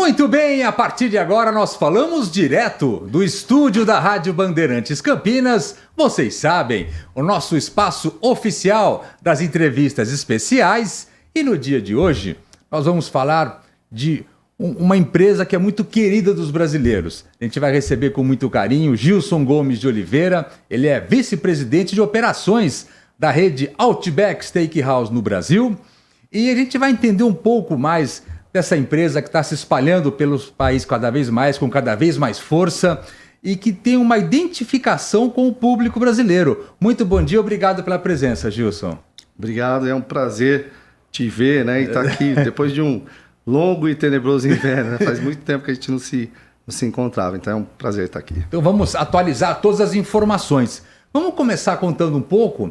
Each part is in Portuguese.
Muito bem, a partir de agora nós falamos direto do estúdio da Rádio Bandeirantes Campinas. Vocês sabem, o nosso espaço oficial das entrevistas especiais. E no dia de hoje nós vamos falar de uma empresa que é muito querida dos brasileiros. A gente vai receber com muito carinho Gilson Gomes de Oliveira. Ele é vice-presidente de operações da rede Outback Steakhouse no Brasil. E a gente vai entender um pouco mais dessa empresa que está se espalhando pelos países cada vez mais, com cada vez mais força e que tem uma identificação com o público brasileiro. Muito bom dia, obrigado pela presença, Gilson. Obrigado, é um prazer te ver, né? E estar aqui depois de um longo e tenebroso inverno, né? Faz muito tempo que a gente não se encontrava, então é um prazer estar aqui. Então vamos atualizar todas as informações. Vamos começar contando um pouco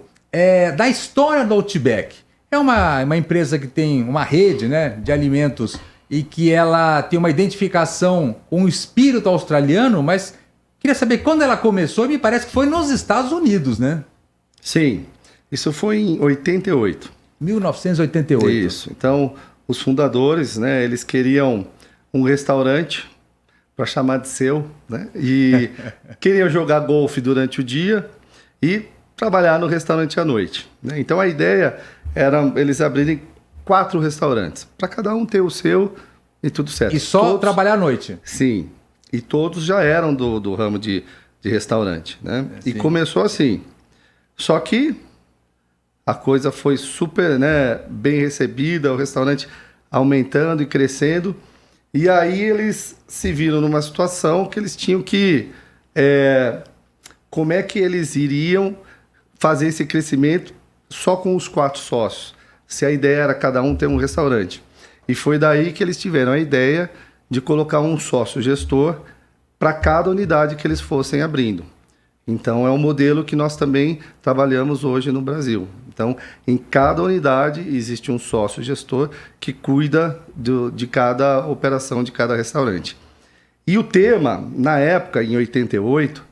da história do Outback. É uma empresa que tem uma rede, né, de alimentos e que ela tem uma identificação com o espírito australiano, mas queria saber quando ela começou, e me parece que foi nos Estados Unidos, né? Sim, isso foi em 88. 1988. Isso, então os fundadores, né, eles queriam um restaurante para chamar de seu, né, e queriam jogar golfe durante o dia e trabalhar no restaurante à noite, né? Então a ideia era eles abrirem 4 restaurantes, para cada um ter o seu e tudo certo. E só trabalhar à noite? Sim, e todos já eram do ramo de restaurante, né? E começou assim, só que a coisa foi super, né, bem recebida, o restaurante aumentando e crescendo, e aí eles se viram numa situação que eles tinham que... como é que eles iriam fazer esse crescimento só com os 4 sócios, se a ideia era cada um ter um restaurante. E foi daí que eles tiveram a ideia de colocar um sócio gestor para cada unidade que eles fossem abrindo. Então, é um modelo que nós também trabalhamos hoje no Brasil. Então, em cada unidade existe um sócio gestor que cuida de cada operação de cada restaurante. E o tema, na época, em 88,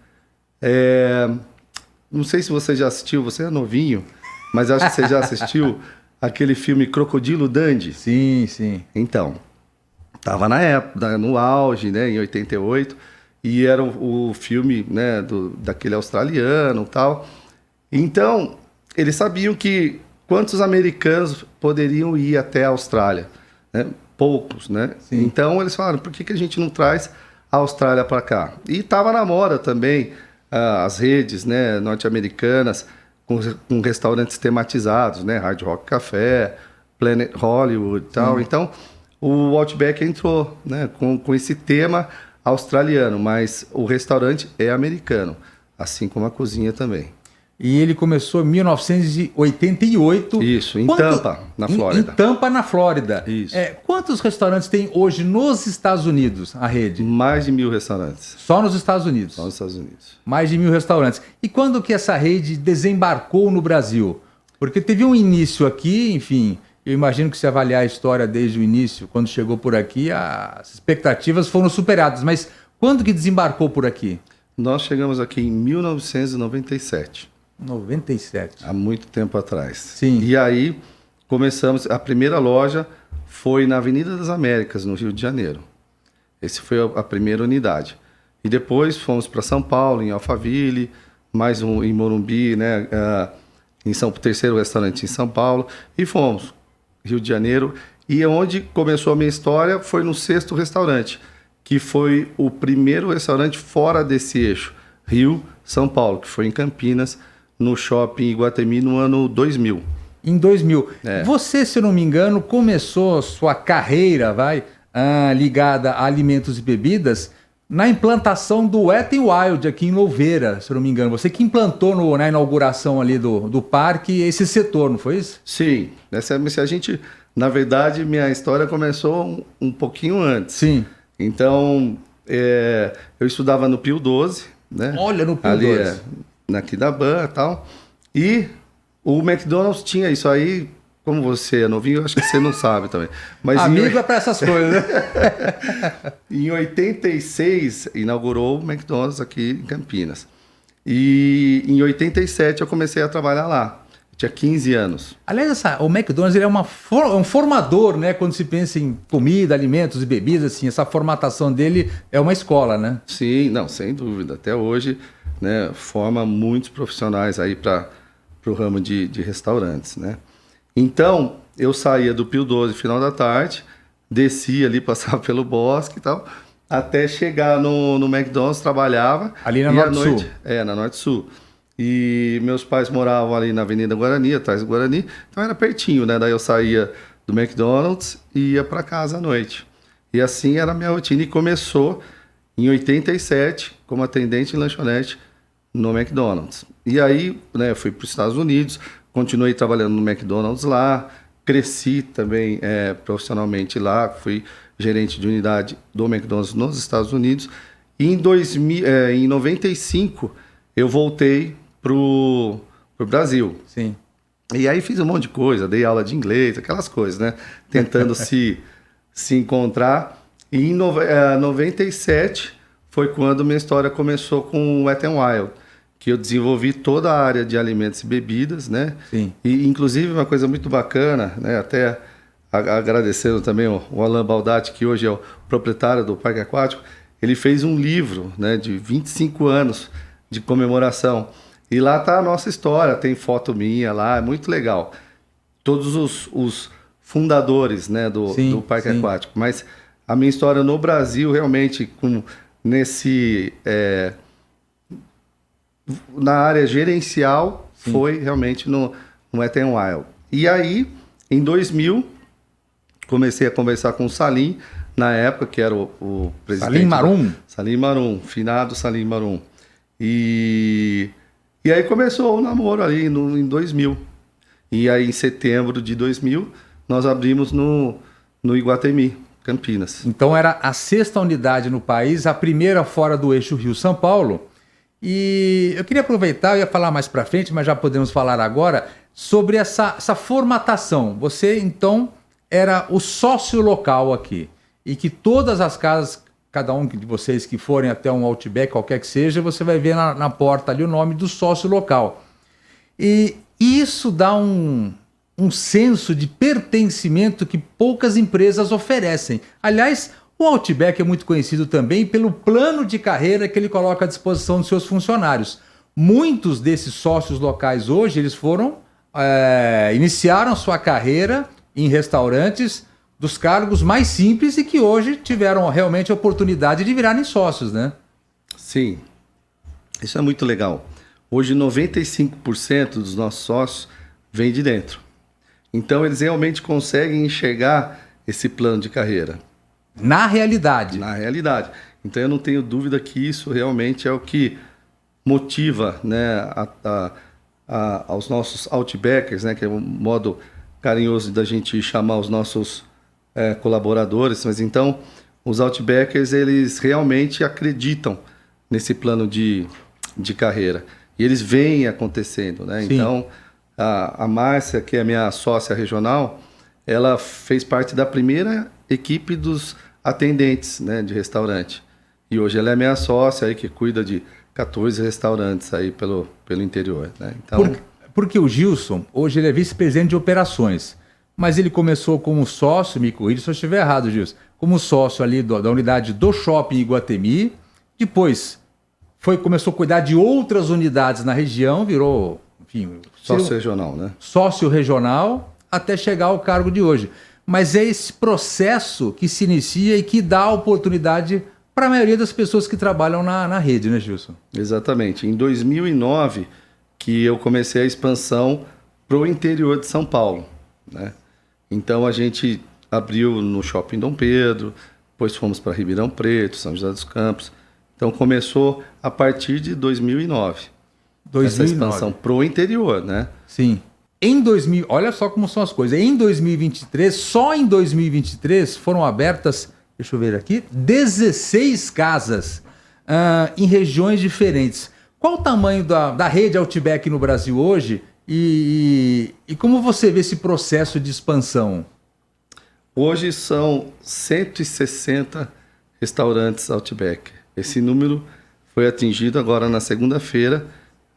não sei se você já assistiu, você é novinho, mas acho que você já assistiu aquele filme Crocodilo Dundee. Sim, sim. Então, estava na época, no auge, né, em 88, e era o filme, né, daquele australiano e tal. Então, eles sabiam que quantos americanos poderiam ir até a Austrália, né? Poucos, né? Sim. Então, eles falaram, por que a gente não traz a Austrália para cá? E estava na moda também as redes, né, norte-americanas, com restaurantes tematizados, né? Hard Rock Café, Planet Hollywood e tal. Então, o Outback entrou, né, com esse tema australiano, mas o restaurante é americano, assim como a cozinha também. E ele começou em 1988. Isso, em Tampa, na Flórida. Em Tampa, na Flórida. Isso. Quantos restaurantes tem hoje nos Estados Unidos, a rede? Mais de 1.000 restaurantes. Só nos Estados Unidos? Só nos Estados Unidos. Mais de 1.000 restaurantes. E quando que essa rede desembarcou no Brasil? Porque teve um início aqui, enfim, eu imagino que se avaliar a história desde o início, quando chegou por aqui, as expectativas foram superadas. Mas quando que desembarcou por aqui? Nós chegamos aqui em 1997. 97. Há muito tempo atrás. Sim. E aí começamos, a primeira loja foi na Avenida das Américas, no Rio de Janeiro. Essa foi a primeira unidade. E depois fomos para São Paulo, em Alphaville, mais um em Morumbi, né, terceiro restaurante em São Paulo, e fomos, Rio de Janeiro. E onde começou a minha história foi no 6º restaurante, que foi o primeiro restaurante fora desse eixo, Rio-São Paulo, que foi em Campinas, no shopping Iguatemi no ano 2000. Em 2000. Você, se eu não me engano, começou sua carreira, ligada a alimentos e bebidas, na implantação do Wet n Wild aqui em Louveira, se eu não me engano. Você que implantou na inauguração ali do parque esse setor, não foi isso? Sim. A gente, na verdade, minha história começou um pouquinho antes. Sim. Então, eu estudava no Pio 12, né? Olha, no Pio 12. Na Kidaban e tal. E o McDonald's tinha isso aí, como você é novinho, eu acho que você não sabe também. Mas amigo é para essas coisas, né? Em 86, inaugurou o McDonald's aqui em Campinas. E em 87 eu comecei a trabalhar lá. tinha 15 anos. Aliás, o McDonald's ele é um formador, né? Quando se pensa em comida, alimentos e bebidas, assim, essa formatação dele é uma escola, né? Sim, não, sem dúvida. Até hoje, né, forma muitos profissionais aí para o ramo de restaurantes, né? Então, eu saía do Pio 12 final da tarde, descia ali, passava pelo Bosque e tal, até chegar no McDonald's, trabalhava. Ali na e à Norte-Sul. noite, na Norte-Sul. E meus pais moravam ali na Avenida Guarani, atrás do Guarani, então era pertinho, né? Daí eu saía do McDonald's e ia para casa à noite. E assim era a minha rotina. E começou em 87 como atendente em lanchonete no McDonald's. E aí, né, fui para os Estados Unidos, continuei trabalhando no McDonald's lá, cresci também profissionalmente lá, fui gerente de unidade do McDonald's nos Estados Unidos. E em 95 eu voltei pro Brasil. Sim. E aí fiz um monte de coisa, dei aula de inglês, aquelas coisas, né? Tentando se encontrar. E em 97 foi quando minha história começou com o Wet n Wild, que eu desenvolvi toda a área de alimentos e bebidas, né? Sim. E inclusive uma coisa muito bacana, né? Até agradecendo também o Alain Baldatti, que hoje é o proprietário do Parque Aquático, ele fez um livro, né, de 25 anos de comemoração. E lá tá a nossa história, tem foto minha lá, é muito legal. Todos os fundadores, né, do Parque Aquático. Mas a minha história no Brasil, realmente, na área gerencial, foi realmente no Wet n Wild. E aí, em 2000, comecei a conversar com o Salim, na época, que era o presidente... Salim Marum? Salim Marum, finado Salim Marum. E aí começou o namoro ali em 2000. E aí em setembro de 2000 nós abrimos no Iguatemi, Campinas. Então era a 6ª unidade no país, a primeira fora do eixo Rio-São Paulo. E eu queria aproveitar, eu ia falar mais para frente, mas já podemos falar agora, sobre essa formatação. Você então era o sócio local aqui. E que todas as casas, cada um de vocês que forem até um Outback, qualquer que seja, você vai ver na porta ali o nome do sócio local. E isso dá um senso de pertencimento que poucas empresas oferecem. Aliás, o Outback é muito conhecido também pelo plano de carreira que ele coloca à disposição dos seus funcionários. Muitos desses sócios locais hoje, eles iniciaram sua carreira em restaurantes dos cargos mais simples e que hoje tiveram realmente a oportunidade de virarem sócios, né? Sim, isso é muito legal. Hoje 95% dos nossos sócios vêm de dentro. Então eles realmente conseguem enxergar esse plano de carreira. Na realidade. Na realidade. Então eu não tenho dúvida que isso realmente é o que motiva, né, aos nossos Outbackers, né, que é um modo carinhoso da gente chamar os nossos colaboradores, mas então os Outbackers, eles realmente acreditam nesse plano de carreira e eles veem acontecendo, né? Sim. Então a Márcia, que é a minha sócia regional, ela fez parte da primeira equipe dos atendentes, né, de restaurante, e hoje ela é minha sócia aí, que cuida de 14 restaurantes aí pelo interior, né? Então, porque o Gilson, hoje ele é vice-presidente de operações. Mas ele começou como sócio, me corrija se eu estiver errado, Gilson, como sócio ali da unidade do Shopping Iguatemi. Depois começou a cuidar de outras unidades na região, virou, enfim... Sócio regional, né? Sócio regional, até chegar ao cargo de hoje. Mas é esse processo que se inicia e que dá oportunidade para a maioria das pessoas que trabalham na rede, né, Gilson? Exatamente. Em 2009, que eu comecei a expansão para o interior de São Paulo, né? Então a gente abriu no Shopping Dom Pedro, depois fomos para Ribeirão Preto, São José dos Campos. Então começou a partir de 2009. Essa expansão para o interior, né? Sim. Olha só como são as coisas. Em 2023, só em 2023 foram abertas, deixa eu ver aqui, 16 casas em regiões diferentes. Qual o tamanho da rede Outback no Brasil hoje? E como você vê esse processo de expansão? Hoje são 160 restaurantes Outback. Esse número foi atingido agora na segunda-feira,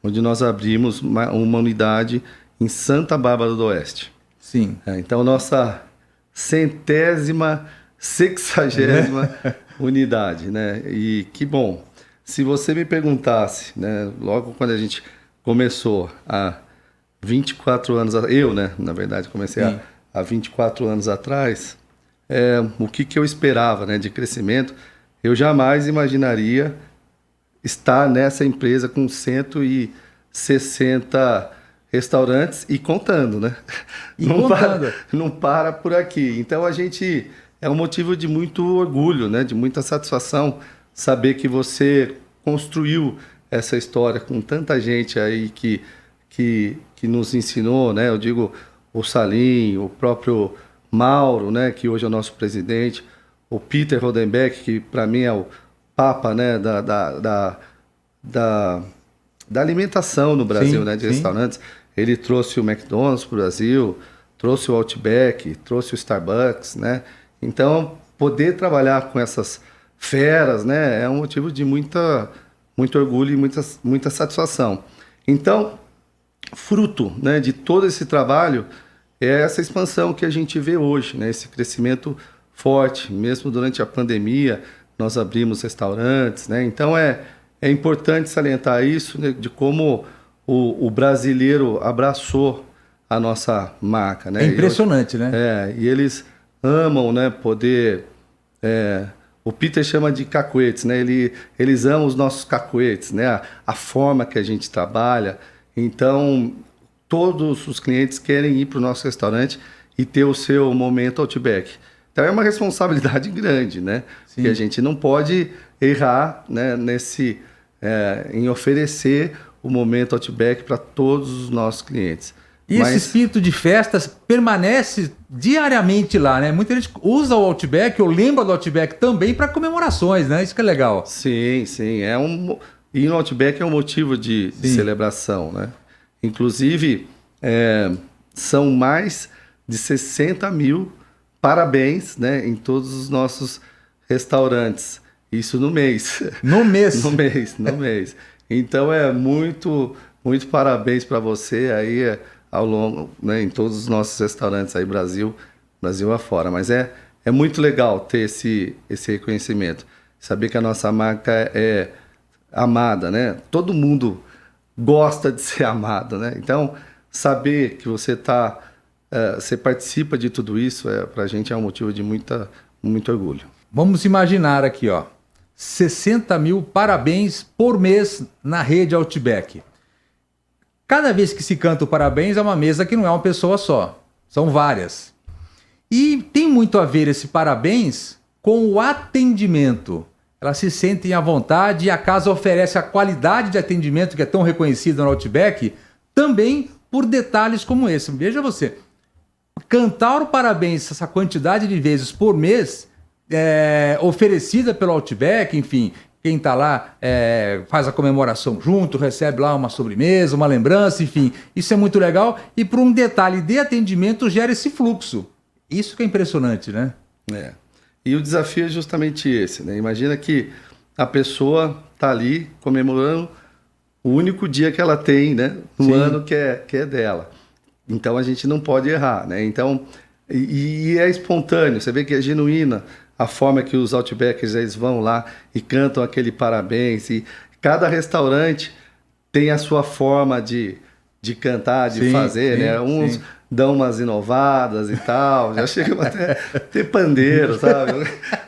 onde nós abrimos uma unidade em Santa Bárbara do Oeste. Sim. Então, nossa 60ª unidade, né? E que bom. Se você me perguntasse, né, logo quando a gente começou há 24 anos, eu, né, na verdade, comecei há 24 anos atrás, o que eu esperava, né, de crescimento, eu jamais imaginaria estar nessa empresa com 160 restaurantes e contando, né? E contando. Não para por aqui. Então, é um motivo de muito orgulho, né, de muita satisfação saber que você construiu essa história com tanta gente aí que nos ensinou, né? Eu digo o Salim, o próprio Mauro, né? Que hoje é o nosso presidente, o Peter Rodenbeck, que para mim é o papa, né? Da alimentação no Brasil, Sim, né? De sim. restaurantes. Ele trouxe o McDonald's para o Brasil, trouxe o Outback, trouxe o Starbucks, né? Então, poder trabalhar com essas feras, né? É um motivo de muito orgulho e muita satisfação. Então, fruto, né, de todo esse trabalho é essa expansão que a gente vê hoje, né, esse crescimento forte. Mesmo durante a pandemia, nós abrimos restaurantes, né, então é importante salientar isso, né, de como o brasileiro abraçou a nossa marca. Né, É impressionante, né? E eles amam, né, poder... o Peter chama de cacuetes, né? Eles amam os nossos cacuetes, né? A forma que a gente trabalha. Então, todos os clientes querem ir para o nosso restaurante e ter o seu momento Outback. Então, é uma responsabilidade grande, né? Sim. Que a gente não pode errar, né, em oferecer o momento Outback para todos os nossos clientes. E esse espírito de festas permanece diariamente lá, né? Muita gente usa o Outback ou lembra do Outback também para comemorações, né? Isso que é legal. Sim, sim. E no Outback é um motivo de celebração, né? Inclusive, são mais de 60 mil parabéns, né, em todos os nossos restaurantes. Isso no mês. No mês? No mês. Então, muito parabéns para você aí ao longo, né, em todos os nossos restaurantes aí, Brasil afora. Mas é muito legal ter esse reconhecimento. Saber que a nossa marca é amada, né? Todo mundo gosta de ser amado, né? Então, saber que você você participa de tudo isso, para a gente é um motivo de muito orgulho. Vamos imaginar aqui, ó, 60 mil parabéns por mês na rede Outback. Cada vez que se canta o parabéns, é uma mesa que não é uma pessoa só, são várias. E tem muito a ver esse parabéns com o atendimento. Elas se sentem à vontade e a casa oferece a qualidade de atendimento que é tão reconhecida no Outback, também por detalhes como esse. Veja você, cantar o parabéns essa quantidade de vezes por mês, oferecida pelo Outback, enfim... Quem está lá faz a comemoração junto, recebe lá uma sobremesa, uma lembrança, enfim. Isso é muito legal e por um detalhe de atendimento gera esse fluxo. Isso que é impressionante, né? E o desafio é justamente esse, né? Imagina que a pessoa está ali comemorando o único dia que ela tem, né, no ano que é dela. Então a gente não pode errar, né? Então, e é espontâneo, você vê que é genuína a forma que os Outbackers eles vão lá e cantam aquele parabéns. E cada restaurante tem a sua forma de cantar, de fazer, né? Uns dão umas inovadas e tal, já chegam até ter pandeiro, sabe?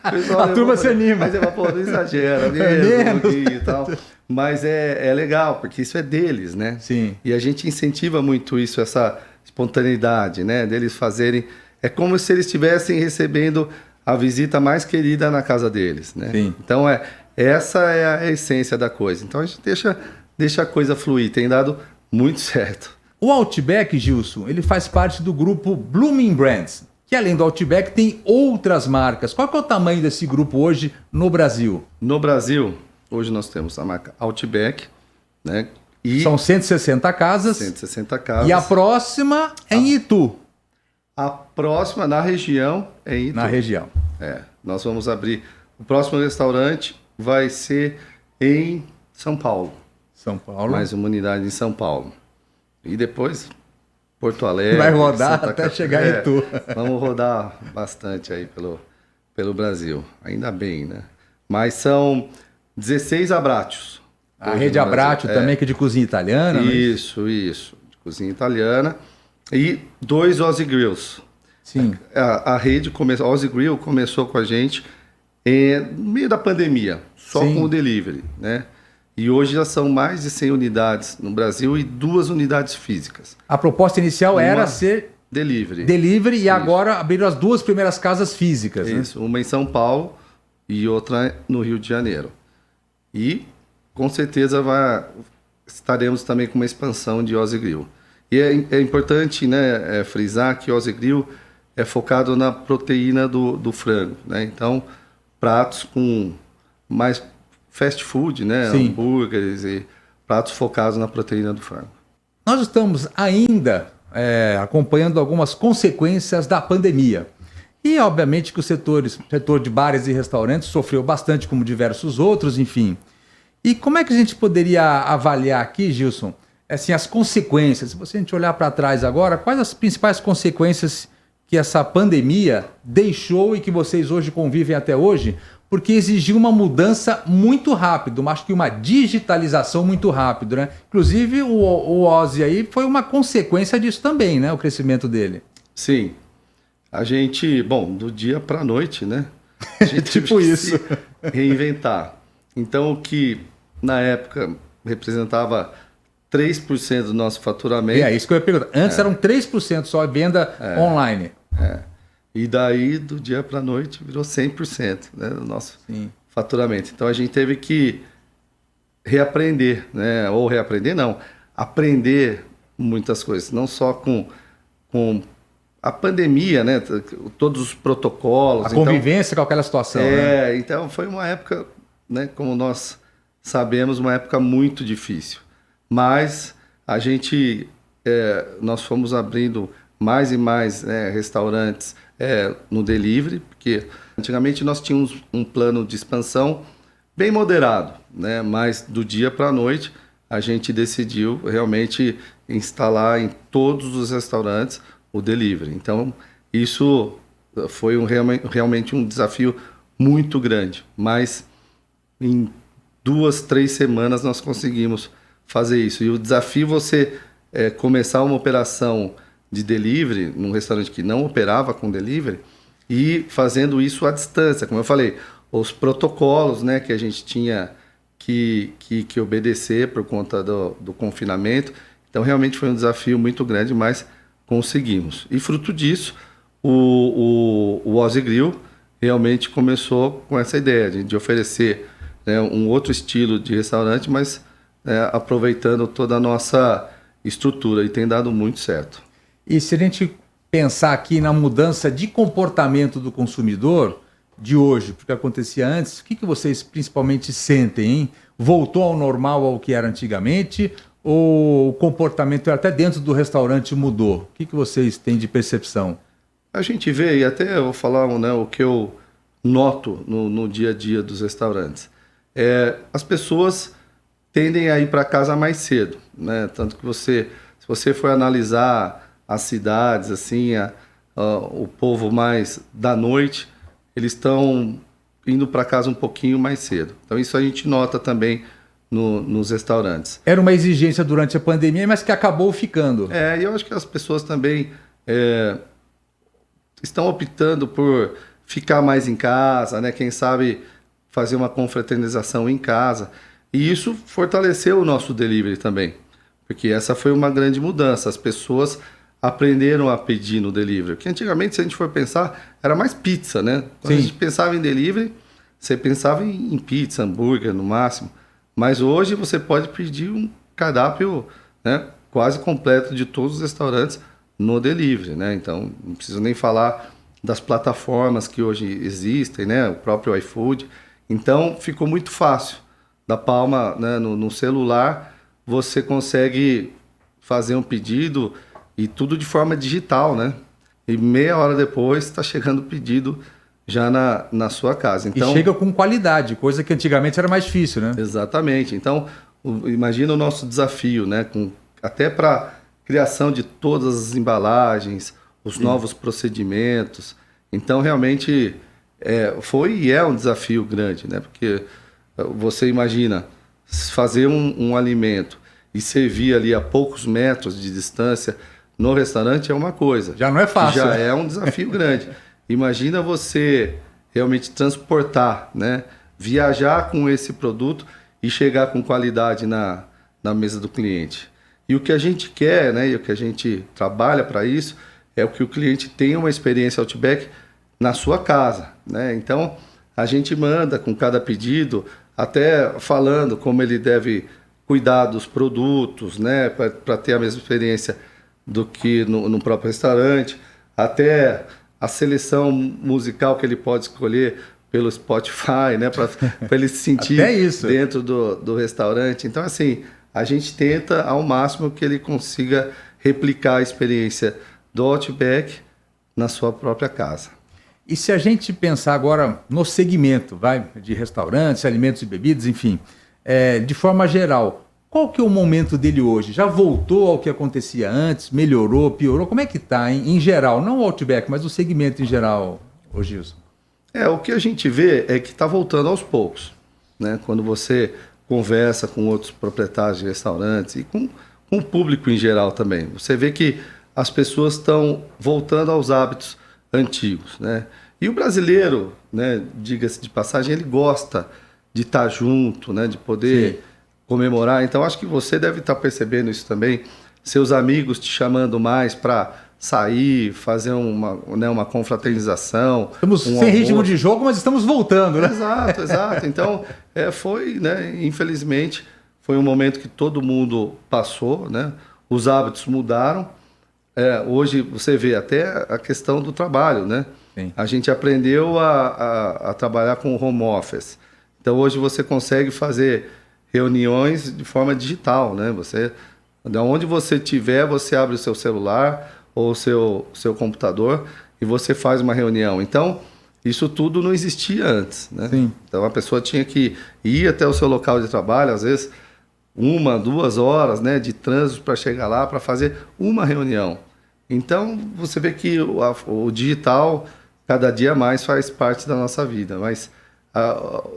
A turma se anima. Mas não exagera mesmo e tal. Mas é legal, porque isso é deles, né? Sim. E a gente incentiva muito isso, essa espontaneidade, né? Deles fazerem... É como se eles estivessem recebendo a visita mais querida na casa deles, né? Sim. Então, essa é a essência da coisa. Então, a gente deixa a coisa fluir. Tem dado muito certo. O Outback, Gilson, ele faz parte do grupo Blooming Brands, que além do Outback tem outras marcas. Qual que é o tamanho desse grupo hoje no Brasil? No Brasil, hoje nós temos a marca Outback, né? E são 160 casas. 160 casas. E a próxima é em Itu. A próxima na região é em Itu. Na região. Nós vamos abrir. O próximo restaurante vai ser em São Paulo. São Paulo. Mais uma unidade em São Paulo. E depois Porto Alegre. Vai rodar Santa até chegar em Itu. Vamos rodar bastante aí pelo Brasil. Ainda bem, né? Mas são 16 Abrátios. A rede Abratio também, que é de cozinha italiana. Isso, de cozinha italiana. E 2 Ozzy Grills. Sim. A rede começou, a Ozzy Grill começou com a gente no meio da pandemia, só Sim. com o delivery, né? E hoje já são mais de 100 unidades no Brasil e 2 unidades físicas. A proposta inicial era ser Delivery. e isso. Agora abriram as 2 primeiras casas físicas. Isso, né? uma em São Paulo e outra no Rio de Janeiro. E com certeza estaremos também com uma expansão de Ozzy Grill. E é importante, né, frisar que Ozzy Grill é focado na proteína do frango, né? Então, pratos com mais fast food, né? Sim. Hambúrgueres e pratos focados na proteína do frango. Nós estamos ainda acompanhando algumas consequências da pandemia. E, obviamente, que o setor de bares e restaurantes sofreu bastante, como diversos outros, enfim. E como é que a gente poderia avaliar aqui, Gilson, assim, as consequências? Se a gente olhar para trás agora, quais as principais consequências que essa pandemia deixou e que vocês hoje convivem até hoje? Porque exigiu uma mudança muito rápida, acho que uma digitalização muito rápida, né? Inclusive, o Ozzy aí foi uma consequência disso também, né? O crescimento dele. Sim. A gente, do dia para a noite, né? A gente Tipo teve que isso. se reinventar. Então, o que na época representava 3% do nosso faturamento. É isso que eu ia perguntar. Antes eram 3% só a venda online. E daí, do dia para a noite, virou 100%, né, do nosso faturamento. Então, a gente teve que reaprender, né? Ou reaprender, não. Aprender muitas coisas. Não só com a pandemia, né? Todos os protocolos. A convivência com aquela situação. Né? Então foi uma época, né? Como nós sabemos, uma época muito difícil. Mas a gente, nós fomos abrindo mais e mais restaurantes no delivery, porque antigamente nós tínhamos um plano de expansão bem moderado, né? Mas do dia para a noite a gente decidiu realmente instalar em todos os restaurantes o delivery. Então, isso foi realmente um desafio muito grande. Mas em 2, 3 semanas nós conseguimos fazer isso. E o desafio você começar uma operação de delivery num restaurante que não operava com delivery e fazendo isso à distância. Como eu falei, os protocolos, né, que a gente tinha que obedecer por conta do confinamento. Então, realmente foi um desafio muito grande, mas conseguimos. E fruto disso, o Ozzy Grill realmente começou com essa ideia de oferecer, né, um outro estilo de restaurante, mas aproveitando toda a nossa estrutura, e tem dado muito certo. E se a gente pensar aqui na mudança de comportamento do consumidor de hoje, porque acontecia antes, o que vocês principalmente sentem, hein? Voltou ao normal, ao que era antigamente, ou o comportamento até dentro do restaurante mudou? O que vocês têm de percepção? A gente vê, e até eu vou falar, né, o que eu noto no dia a dia dos restaurantes. As pessoas tendem a ir para casa mais cedo, né? Tanto que se você for analisar as cidades, assim, o povo mais da noite, eles estão indo para casa um pouquinho mais cedo. Então isso a gente nota também nos restaurantes. Era uma exigência durante a pandemia, mas que acabou ficando. E eu acho que as pessoas também estão optando por ficar mais em casa, né? Quem sabe fazer uma confraternização em casa. E isso fortaleceu o nosso delivery também, porque essa foi uma grande mudança. As pessoas aprenderam a pedir no delivery. Porque antigamente, se a gente for pensar, era mais pizza, né? Quando a gente pensava em delivery, você pensava em pizza, hambúrguer no máximo. Mas hoje você pode pedir um cardápio, né, quase completo de todos os restaurantes no delivery, né? Então, não preciso nem falar das plataformas que hoje existem, né? O próprio iFood. Então, ficou muito fácil. Da palma, né, no celular, você consegue fazer um pedido e tudo de forma digital, né? E meia hora depois está chegando o pedido já na sua casa. Então, e chega com qualidade, coisa que antigamente era mais difícil, né? Exatamente. Então, imagina o nosso desafio, né? Até para criação de todas as embalagens, os novos procedimentos. Então, realmente, foi e é um desafio grande, né? Porque você imagina fazer um alimento e servir ali a poucos metros de distância no restaurante é uma coisa. Já não é fácil. Já é um desafio grande. Imagina você realmente transportar, né? Viajar com esse produto e chegar com qualidade na mesa do cliente. E o que a gente quer, né? E o que a gente trabalha para isso é que o cliente tenha uma experiência Outback na sua casa, né? Então, a gente manda com cada pedido, até falando como ele deve cuidar dos produtos, né? Para ter a mesma experiência do que no próprio restaurante, até a seleção musical que ele pode escolher pelo Spotify, né? Para ele se sentir dentro do restaurante. Então, assim, a gente tenta ao máximo que ele consiga replicar a experiência do Outback na sua própria casa. E se a gente pensar agora no segmento, de restaurantes, alimentos e bebidas, enfim, de forma geral, qual que é o momento dele hoje? Já voltou ao que acontecia antes? Melhorou, piorou? Como é que está em geral? Não o Outback, mas o segmento em geral, ô Gilson. O que a gente vê é que está voltando aos poucos, né? Quando você conversa com outros proprietários de restaurantes e com o público em geral também, você vê que as pessoas estão voltando aos hábitos antigos, né? E o brasileiro, né, diga-se de passagem, ele gosta de estar junto, né, de poder comemorar. Então, acho que você deve estar percebendo isso também, seus amigos te chamando mais para sair, fazer uma confraternização. Estamos sem ritmo de jogo, mas estamos voltando, né? Exato. Então, foi, né, infelizmente, foi um momento que todo mundo passou, né? Os hábitos mudaram. Hoje você vê até a questão do trabalho, né? Sim. A gente aprendeu a trabalhar com home office. Então hoje você consegue fazer reuniões de forma digital, né? De onde você estiver, você abre o seu celular ou o seu computador e você faz uma reunião. Então, isso tudo não existia antes, né? Sim. Então a pessoa tinha que ir até o seu local de trabalho, às vezes 1, 2 horas, né, de trânsito para chegar lá, para fazer uma reunião. Então, você vê que o digital, cada dia mais, faz parte da nossa vida. Mas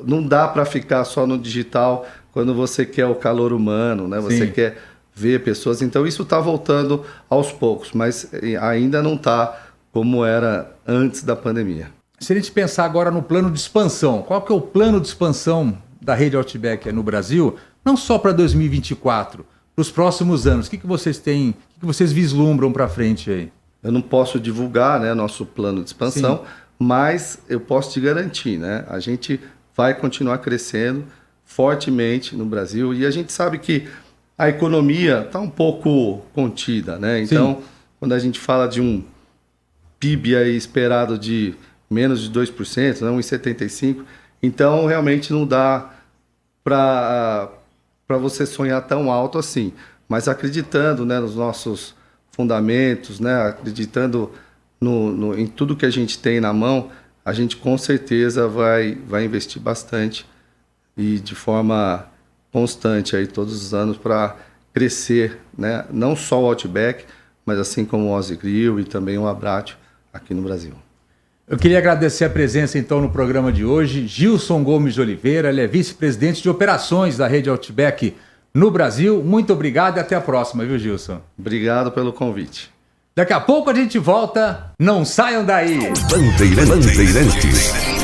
não dá para ficar só no digital quando você quer o calor humano, né? Você quer ver pessoas. Então, isso está voltando aos poucos, mas ainda não está como era antes da pandemia. Se a gente pensar agora no plano de expansão, qual que é o plano de expansão da rede Outback no Brasil? Não só para 2024, para os próximos anos. O que vocês têm, o que vocês vislumbram para frente aí? Eu não posso divulgar, né, nosso plano de expansão, mas eu posso te garantir, né? A gente vai continuar crescendo fortemente no Brasil e a gente sabe que a economia está um pouco contida, né? Então, quando a gente fala de um PIB aí esperado de menos de 2%, né, 1,75%, então realmente não dá para você sonhar tão alto assim, mas acreditando, né, nos nossos fundamentos, né, acreditando em tudo que a gente tem na mão, a gente com certeza vai investir bastante e de forma constante aí todos os anos para crescer, né, não só o Outback, mas assim como o Ozzy Grill e também o Abbraccio aqui no Brasil. Eu queria agradecer a presença, então, no programa de hoje. Gilson Gomes de Oliveira, ele é vice-presidente de operações da rede Outback no Brasil. Muito obrigado e até a próxima, viu, Gilson? Obrigado pelo convite. Daqui a pouco a gente volta. Não saiam daí! Bandeirantes.